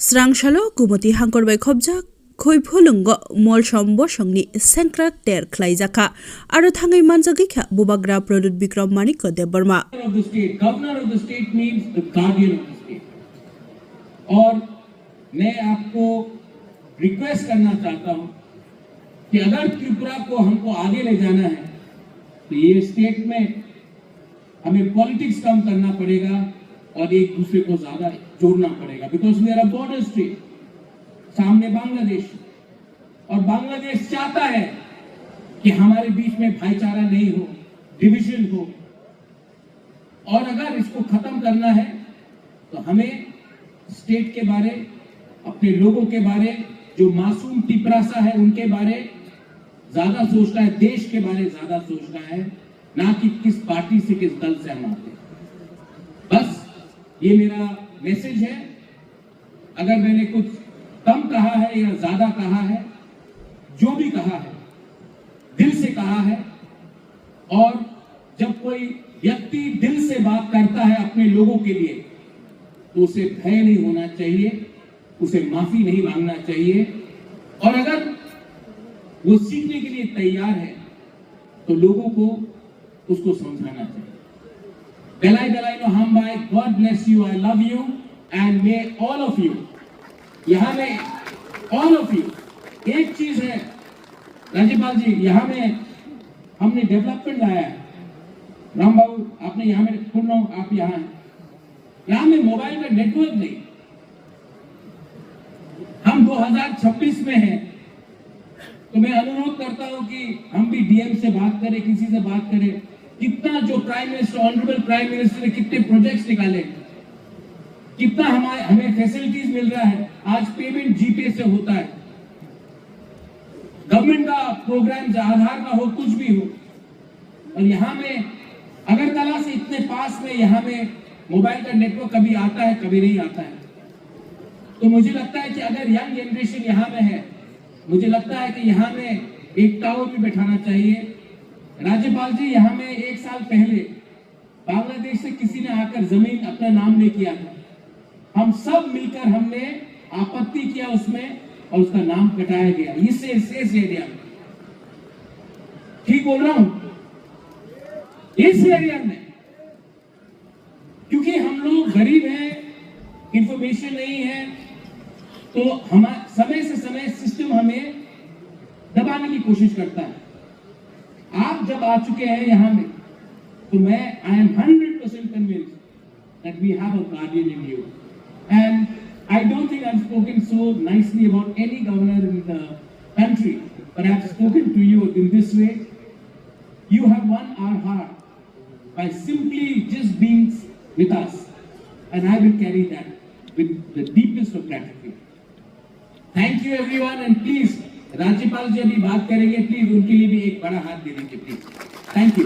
Srangshalo kumoti hangkor bai khobja khoi phulungo mol sombo songni senkra ter khlaijaka aro thangai manjagi kha bubagra product bikram manik ko debarma of the state. Governor of the state means the guardian of the state. और मैं आपको request करना चाहता हूं कि अगर त्रिपुरा को हमको आगे ले जाना है तो ये स्टेट में हमें पॉलिटिक्स कम करना पड़ेगा और एक दूसरे को ज्यादा जोड़ना पड़ेगा, because we are a border state, सामने बांग्लादेश, और बांग्लादेश चाहता है कि हमारे बीच में भाईचारा नहीं हो, डिवीजन हो, और अगर इसको खत्म करना है तो हमें स्टेट के बारे, अपने लोगों के बारे, जो मासूम तिपरासा है उनके बारे ज्यादा सोचना है, देश के बारे ज्यादा सोचना है, ना कि किस पार्टी से किस दल से हम आते हैं। बस ये मेरा मैसेज है। अगर मैंने कुछ कम कहा है या ज्यादा कहा है, जो भी कहा है दिल से कहा है, और जब कोई व्यक्ति दिल से बात करता है अपने लोगों के लिए तो उसे भय नहीं होना चाहिए, उसे माफी नहीं मांगना चाहिए, और अगर वो सीखने के लिए तैयार है तो लोगों को उसको समझाना चाहिए। Belai belai no hambai, God bless you, I love you, and may all of you, यहाँ में all of you, एक चीज है राज्यपाल जी, यहाँ में हमने डेवलपमेंट लाया है। राम बाबू आपने यहाँ में सुनो, आप यहाँ हैं, यहाँ में मोबाइल का नेटवर्क नहीं, हम 2026 में हैं, तो मैं अनुरोध करता हूं कि हम भी डीएम से बात करें, किसी से बात करें, कितना जो prime minister, honourable prime minister ने कितने प्रोजेक्ट्स निकाले, कितना हमें फैसिलिटीज मिल रहा है। आज पेमेंट जीपे से होता है, गवर्नमेंट का प्रोग्राम आधार का हो, कुछ भी हो, और यहाँ में अगरतला से इतने पास में यहाँ में मोबाइल का नेटवर्क कभी आता है कभी नहीं आता है। तो मुझे लगता है कि अगर यंग जनरेशन यहाँ में है, मुझे लगता है कि यहाँ में एक टावर भी बैठाना चाहिए। राज्यपाल जी, यहाँ में 1 साल पहले बांग्लादेश से किसी ने आकर जमीन अपना नाम ले किया था, हम सब मिलकर हमने आपत्ति किया उसमें और उसका नाम कटाया गया इस एरिया में। ठीक बोल रहा हूं? इस एरिया में, क्योंकि हम लोग गरीब हैं, इंफॉर्मेशन नहीं है, तो हमारे समय से समय सिस्टम हमें दबाने की कोशिश करता है। आप जब आ चुके हैं यहाँ में, तो मैं I am 100% convinced that we have a guardian in you, and I don't think I've spoken so nicely about any governor in the country, but I've spoken to you in this way. You have won our heart by simply just being with us, and I will carry that with the deepest of gratitude. Thank you everyone, and please राज्यपाल जी अभी बात करेंगे, please उनके लिए भी एक बड़ा हाथ दे दीजिए प्लीज। Thank you.